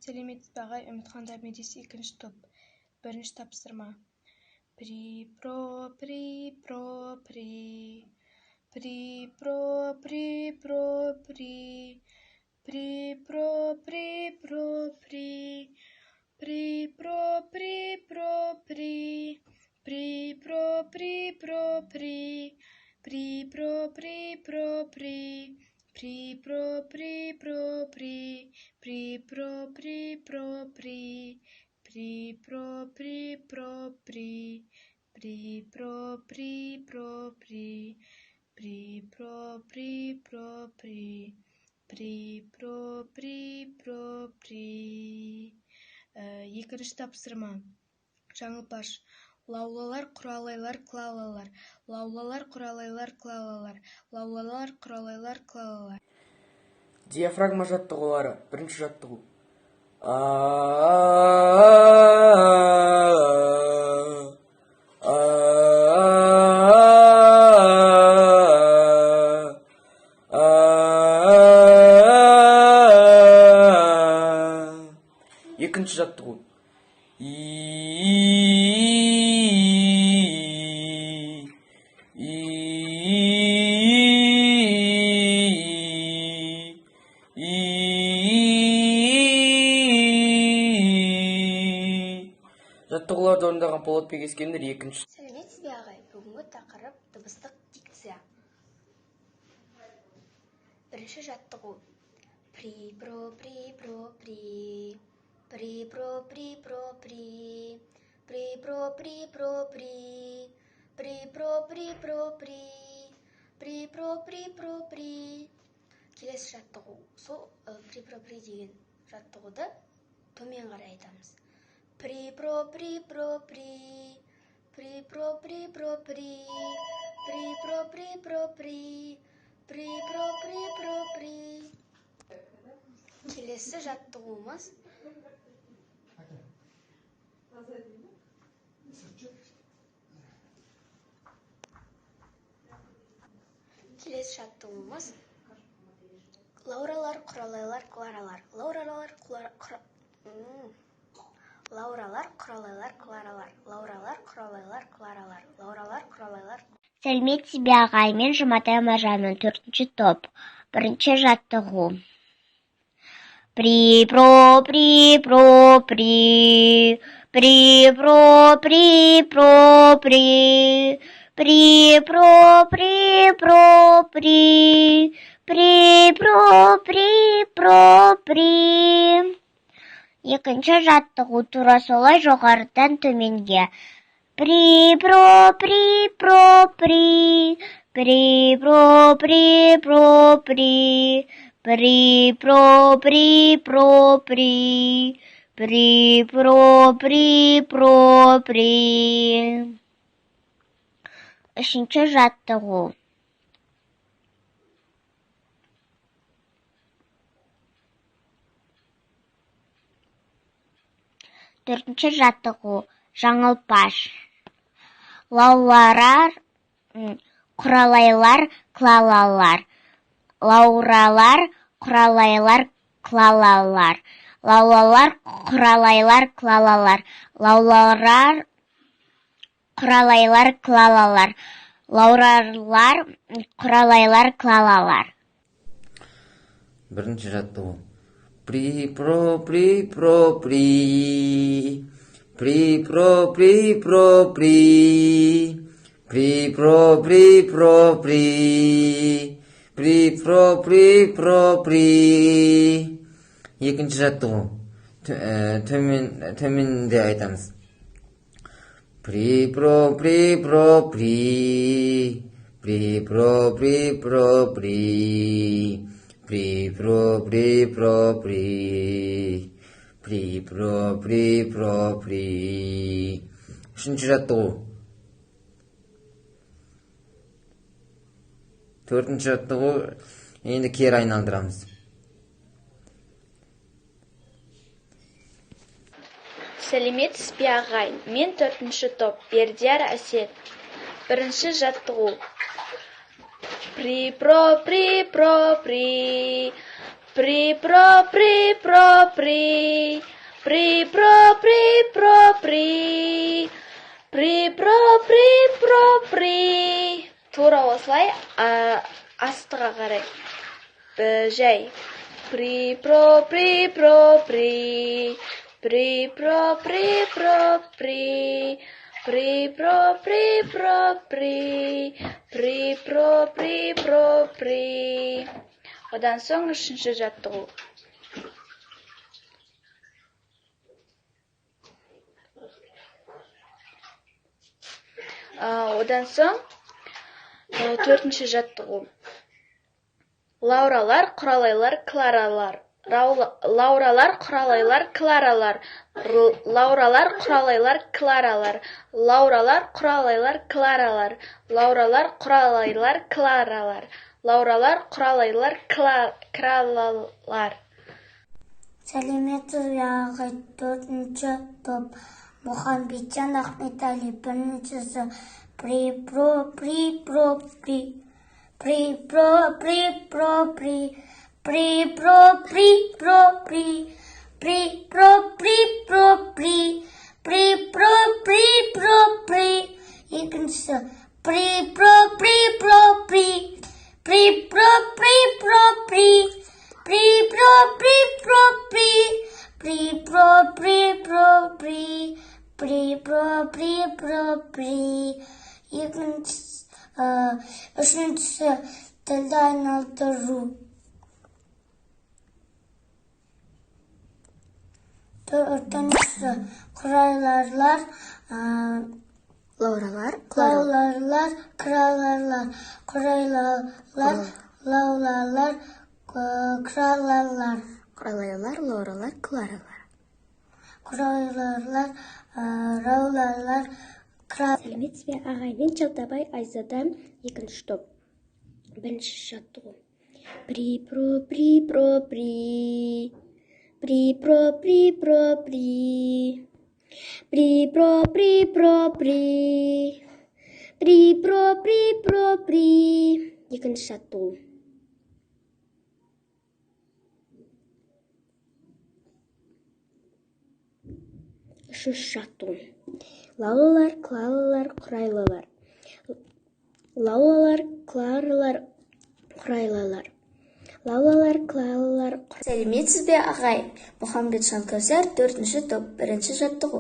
Сәлеметсіз бе ағай, үмітхандар медресе 2-ші топ. 1-ші тапсырма. При-про, при-про, при. При-про, при-про, при. При-про, при-про, при. При-про, при-про, при. При-про, при-про, при. При-про, при-про, при. При-про, при-про, при. При-про, при-про, при. При-про, при-про, при. При-про, при-про, при. При-про, при-про, при. При-про, при-про, при. 2-ші тапсырма. Жаңылпаш. Лаулалар, құралайлар, клалалар. Лаулалар, құралайлар, клалалар. Лаулалар, құралайлар, клалалар. Диафрагма жаттығулары. 1-ші жаттығу. Екінші жаттығу. Жаттығуларды орындаған Болатбек Ескендір 2-ші. Сәлеметсіз бе ағай? Бүгінгі тақырып дыбыстық дикция. 1-ші жаттығу. При-про, при-про, при. При-про, при-про, при. При-про, при-про, при. При-про, при-про, при. При-про, при-про, при. Келесі жаттығу. Сол при-про, при деген жаттығуды төмен қарай айтамыз. При-про, при-про, при. При-про, при-про, при. При-про, при-про, при. При-про, при-про, при. Келесі жаттығуымыз. Келесі жаттығуымыз. Лауралар, құралайлар, кларалар. Лауралар, Лауралар, құралайлар, кларалар. Лауралар, құралайлар, кларалар. Лауралар, құралайлар. Сәлеметсіз бе ағай, мен Жұматай Мажанмын, 4-ші топ. 1-ші жаттығу. При-про, при-про, при. При-про, при-про, при. При-про, при-про, при. При-про, при-про, при. 2-ші жаттығу тура солай жоғарыдан төменге. При-про, при-про, при. При-про, при-про, при. При-про, при-про, при. При-про, при-про, при. 3-ші жаттығу. Төртінші жаттығу. Жаңылпаш. Лаулалар, құралайлар, клалалар. Лауралар, құралайлар, клалалар. Лаулалар, құралайлар, клалалар. Лаулалар, құралайлар, клалалар. Лауралар, құралайлар, клалалар. 1-ші жаттығу. При-про, при-про, при. При-про, при-про, при. При-про, при-про, при. При-про, при-про, при. 2-ші жаттығу. Төменде айтамыз. При-про, при-про, при. При-про, при-про, при. При-про, при-про, при. При-про, при-про, при. 3-ші жаттығу. 4-ші жаттығу. Енді кері айналдырамыз. Сәлеметсіз бе ағай, мен 4-ші топ, Бердияр Әсет. 1-ші жаттығу. При-про, при-про, при. При-про, при-про, при. При-про, при-про, при. При-про, при-про, при. Тура осылай астыға қарай. Жай. При-про, при-про, при. При-про, при-про, при. При-про, при-про, при. При-про, при-про, при. Одан соң үшінші жаттығу. Одан соң төртінші жаттығу. Лауралар, құралайлар, кларалар. Лауралар, құралайлар, кларалар. Лауралар, құралайлар, кларалар. Лауралар, құралайлар, кларалар. Лауралар, құралайлар, кларалар. Лауралар, құралайлар, кралалар. Сәлеметсіз бе ағай, төртінші топ. Мұхамбетжан Ахметәлі біріншісі. При-про, при-про, при. При-про, при-про, при. При-про, при-про, при. При-про, при-про, при. При-про, при-про, при. Екіншісі. При-про, при-про, при. При-про, при-про, при. При-про, при-про, при. При-про, при-про, при. При-про, при-про, при. Үшіншісі тілді айналдыру. Төртіншісі құрайларлар, Лауралар, лауларлар, краларлар. Құрайларлар, лауларлар, краларлар. құралайлар, лауралар, кларалар. Құрайларлар, рауларлар, краларлар. Сәлеметсіз бе ағай, мен Чалтабай Айзадан екінші топ. Бірінші жаттығу. При-про, при-про, при. При-про, при-про, при. При-про, при-про, при. При-про, при-про, при. Екінші жаттығу. Үшінші жаттығу. Лаулалар, кларалар, құрайлалар. Лаулалар, кларалар, құрайлалар. Лаулалар, кларалар. Сәлеметсіз бе ағай? Мұхамбетжан Кәусар, төртінші топ, бірінші жаттығу.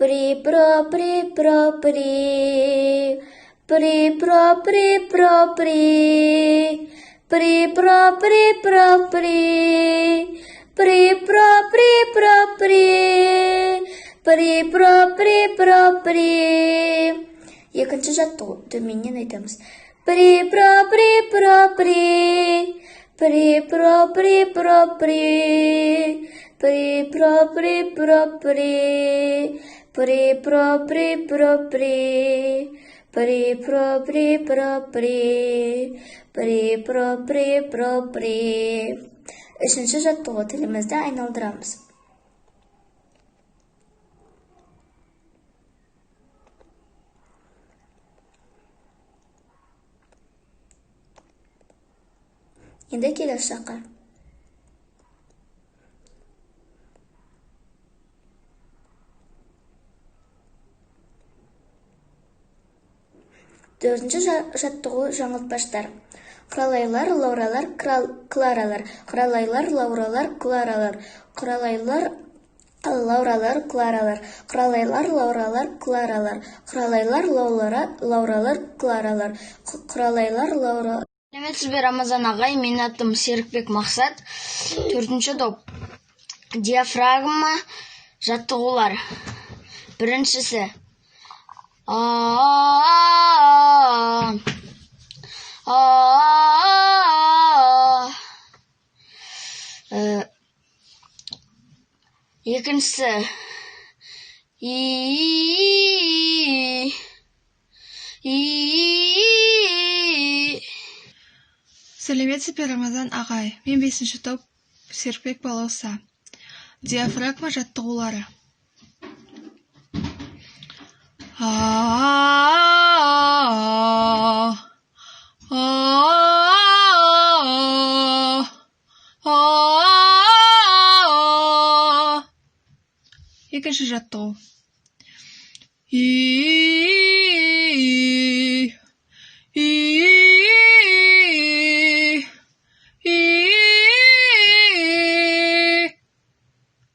При-про, при-про, при. При-про, при-про, при. При-про, при-про, при. При-про, при-про, при. При-про, при-про, при. Екінші жаттығу, төменнен айтамыз. При-про, при-про, при. При-про, при-про, при. При-про, при-про, при. При-про, при-про, при. При-про, при-про, при. При-про, при-про, при. Үшінші жаттығу, тілімізді айналдырамыз. Енді келесі жаққа. Төртінші жаттығу жаңылтпаштар. Құралайлар, лауралар, кларалар. Құралайлар, лауралар, кларалар. Құралайлар, лауралар, кларалар. Құралайлар, лауралар, кларалар. Құралайлар, лауралар, кларалар. Құралайлар, лауралар. Сәлеметсіз бе Рамазан ағай, мен атым Серікбек Мақсат. Төртінші топ. Диафрагма жаттығулар. Біріншісі. Екіншісі. Сәлеметсіз бе Рамазан ағай, мен 5-ші топ Серікбек Балауса. Диафрагма жаттығулары. Екінші жаттығу.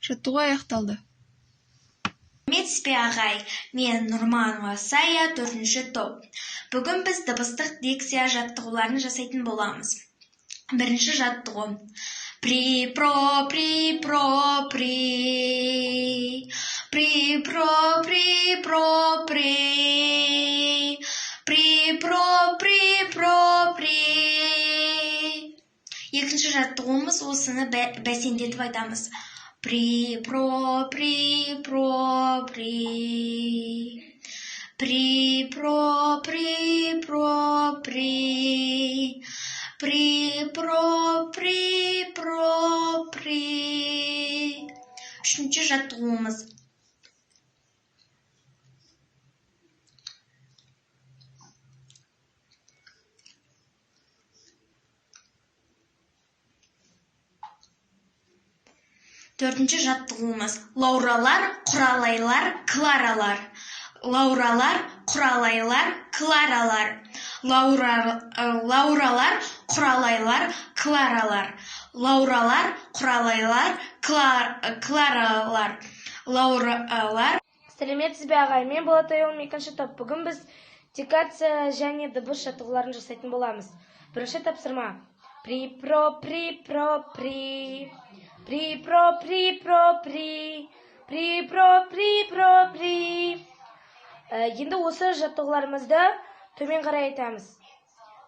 Жаттығу аяқталды. Сәлеметсіз ағай, мен Нұрманова Сая, 4-ші топ. Бүгін біз дыбыстық дикция жаттығуларын жасайтын боламыз. Бірінші жаттығу. При, про, при, про, при. При, про, при, про, при. При, про, при, про, при. Екінші жаттығуымыз осыны бәсеңдетіп айтамыз. При, про, при, про, при. При, про, при, про, при. При, про, при, про, при. Үшінші жаттығуымыз. Төртінші жаттығуымыз. Лауралар, құралайлар, кларалар. Лауралар, құралайлар, кларалар. Лауралар, құралайлар, кларалар. Лауралар, құралайлар, кларалар. Лауралар. Сәлеметсіз бе ағай, мен Болатайұлым, 2-ші топ. Бүгін біз дикция және дыбыс жаттығуларын жасайтын боламыз. Бірінші тапсырма. При, про, при, про, при. При, про, при, про, при. При, про, при, про, при. Енді осы жаттығуларымызды төмен қарай айтамыз.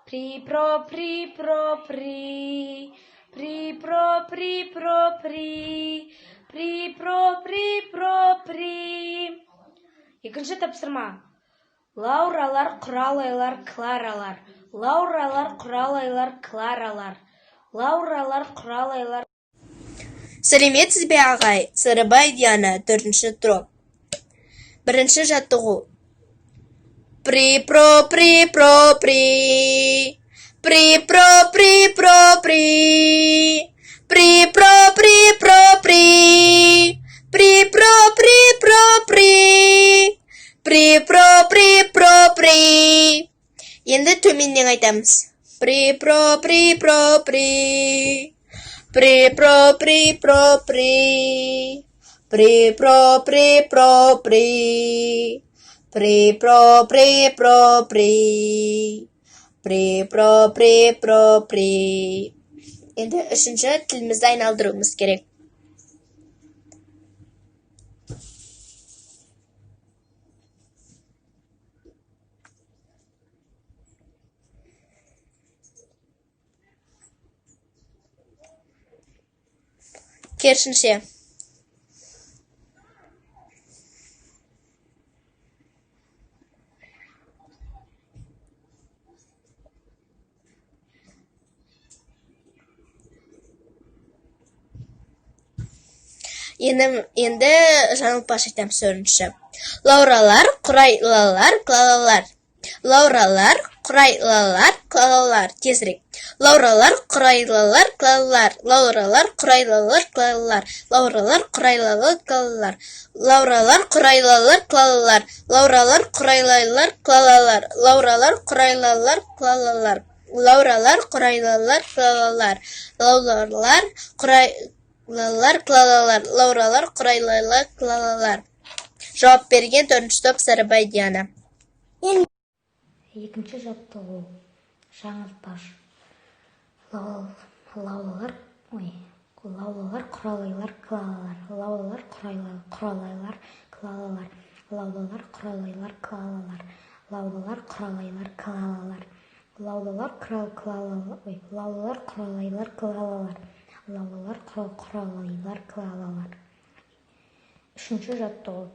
При, про, при, про, при. При, про, при, про, при. При, про, при, про, при. Екінші тапсырма. Лауралар, құралайлар, кларалар. Лауралар, құралайлар, кларалар. Лауралар, құралайлар. Сәлеметсіз бе ағай, Сарыбай Диана, 4-ші топ. Бірінші жаттығу. При, про, при, про, при. При, про, при, про, при. При, про, при, про, при. При, про, при, про, при. При, про, при, про, при. Енді төменнен айтамыз. При, про, при, про, при. При, про, при, про, при. При, про, при, про, при. При, про, при, про, при. При, про, при, про, при. Енді үшінші тілімізді айналдыруымыз керек. Керісінше. Енді жаңылпаш айтамыз төртінші. Лауралар, құрайлалар, клалалар. Лауралар, құрайлалар, клалалар. Тезірек. Лауралар, құрайлалар, клалалар. Лауралар, құрайлалар, клалалар. Лауралар, құрайлалар, клалалар. Лауралар, құрайлалар, клалалар. Лауралар, құрайлалар, клалалар. Лауралар, құрайлалар, клалалар. Лауралар, құрайлалар, клалалар. Лауралар, құрайлалар, клалалар. Лауралар, құрайлалар, клалалар. Жауап берген 4-ші топ Сарыбай Диана. Екінші жаттығу. Жаңылпаш. Лаулалар, құралайлар, клалалар. Лаулалар, құралайлар, клалалар. Лаулалар, құралайлар, клалалар. Лаулалар, құралайлар, клалалар. Лаулалар, құралайлар, клалалар. Лаулалар, құралайлар, клалалар. Үшінші жаттығу.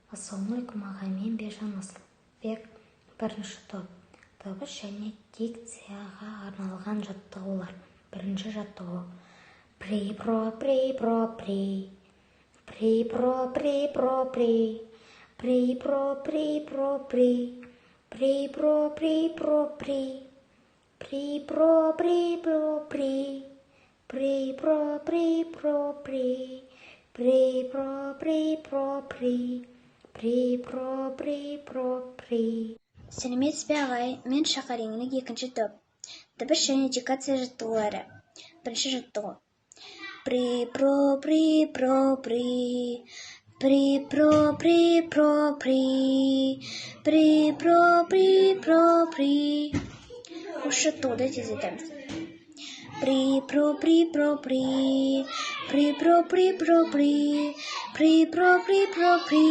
Ассалаумалейкум ағай, мен Бержан Асылбек, 1-ші топ. Дыбыс және дикцияға арналған жаттығулар. Бірінші жаттығу. При, про, при, про, при. При, про, при, про, при. При, про, при, про, при. При, про, при, про, при. При-про, при-про, при. При-про, при-про, при. При-про, при-про, при. При-про, при-про, при. Сәлеметсіз бе ағай, мен шақар еңлік 2-ші топ. Дыбыс және дикация жаттығулары. 1-ші жаттығу. При-про, при-про, при. При-про, при-про, при. При-про, при-про, при. Осы жаттығуды тездетеміз. При-про, при-про, при. При-про, при-про, при. При-про, при-про, при.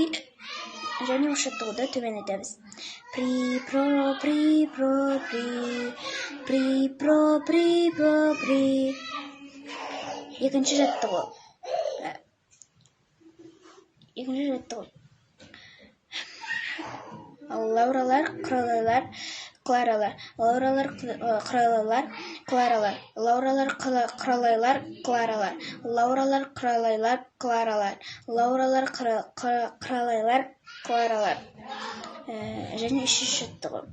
Және осы жаттығуды төмендетеміз. При-про, при-про, при. При-про, при-про, при. 2-ші жаттығу. 2-ші жаттығу. Лауралар, құралайлар, Кларалар. Лауралар, құралайлар, Кларалар. Лауралар, құралайлар, Кларалар. Лауралар, құралайлар, Кларалар. Лауралар, құралайлар, Кларалар. Және 3-ші жаттығу.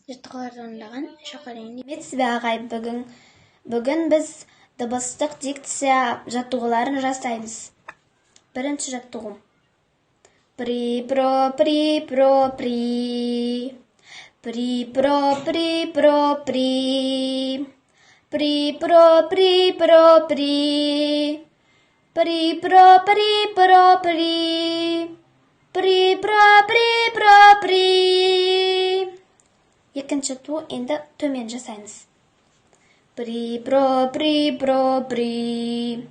Жаттығуларды орындаған шақар еңлік. Сәлеметсіз бе ағай, бүгін біз дыбыстық дикция жаттығуларын жасаймыз. 1-ші жаттығу. При-про, при-про, при. При-про, при-про, при. При-про, при-про, при. При-про, при-про, при. При-про, при-про, при. 2-ші жаттығу енді төмен жасаймыз. При-про, при-про, при.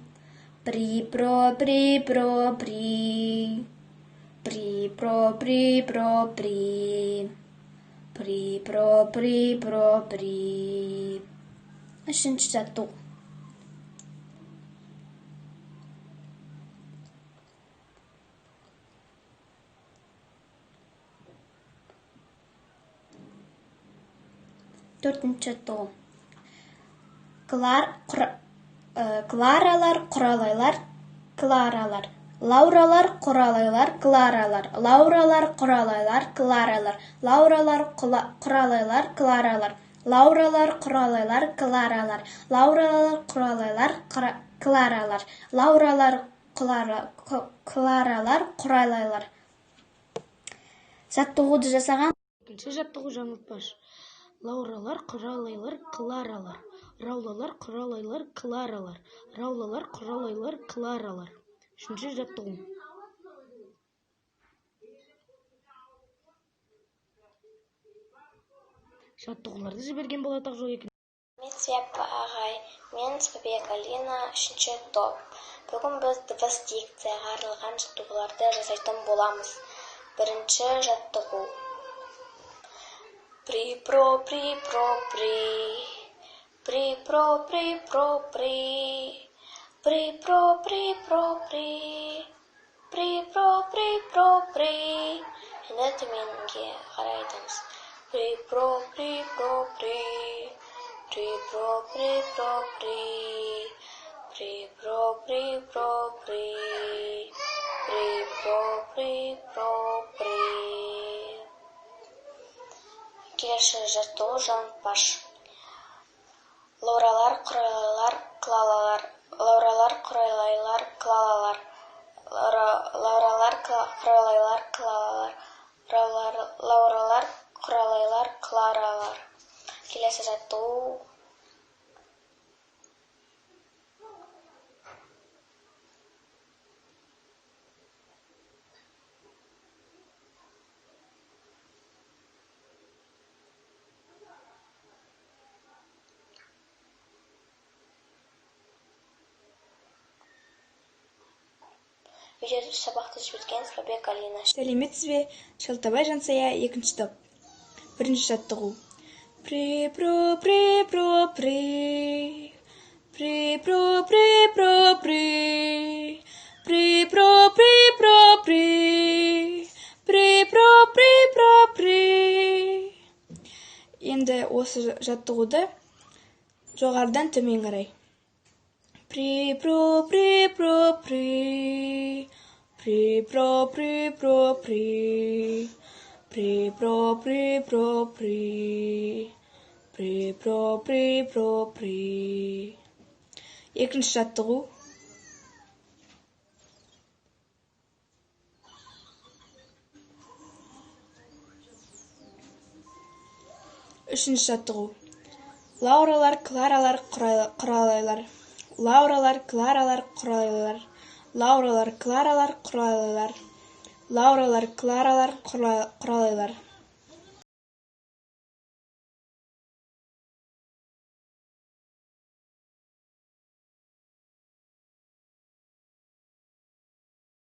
При-про, при-про, при. При-про, при-про, при. При-про, при-про, при. 3-ші жаттығу. Төртінші жаттығу. Кларалар, құралайлар, Кларалар. Лауралар, құралайлар, Кларалар. Лауралар, құралайлар, Кларалар. Лауралар, құралайлар, Кларалар. Лауралар, құралайлар, Кларалар. Лауралар, құралайлар, Кларалар. Лауралар, Кларалар, құралайлар. Жаттығуды жасаған. 2-ші жаттығу жаңылтпаш. Лауралар, құралайлар, Кларалар. Раулалар, құралайлар, Кларалар. Раулалар, құралайлар, Кларалар. 3-ші жаттығу. Жаттығуларды жіберген болатақ жоқ. Сәлеметсіз бе ағай, мен Сәбек Алина, 3-ші топ. Бүгін біз дыбыс дикцияға арналған жаттығуларды жасайтын боламыз. 1-ші жаттығу. При-про, при-про, при. При-про, при-про, при. При-про, при-про, при. При-про, при-про, при. Енді төменге қарайтымыз. При-про, при-про, при. При-про, при-про, при. При-про, при-про, при. При-про, при-про, при. Келесі жаттығу жаңылтпаш. Лауралар, құралайлар, Кларалар. Лауралар, құралайлар, Кларалар. Лауралар, құралайлар, Кларалар. Лауралар, құралайлар, Кларалар. Келесі жаттығу. Видеоды сабақты жіберген Сәбек Алина. Сәлеметсіз бе, Шалтабай Жансая, 2-ші топ. 1-ші жаттығу. При, про, при, про, при. При, про, при, про, при. При, про, при, про, при. При, про, при, про, при. Енді осы жаттығуды жоғарыдан төмен қарай. При, про, при, про, при. При, про, при, про, при. При, про, при, про, при. При, про, при, про, при. Екінші жаттығу. Үшінші жаттығу. Лауралар, Кларалар, құралайлар. Лауралар, Кларалар, құралайлар. Лауралар, Кларалар, құралайлар. Лауралар, Кларалар, құралайлар.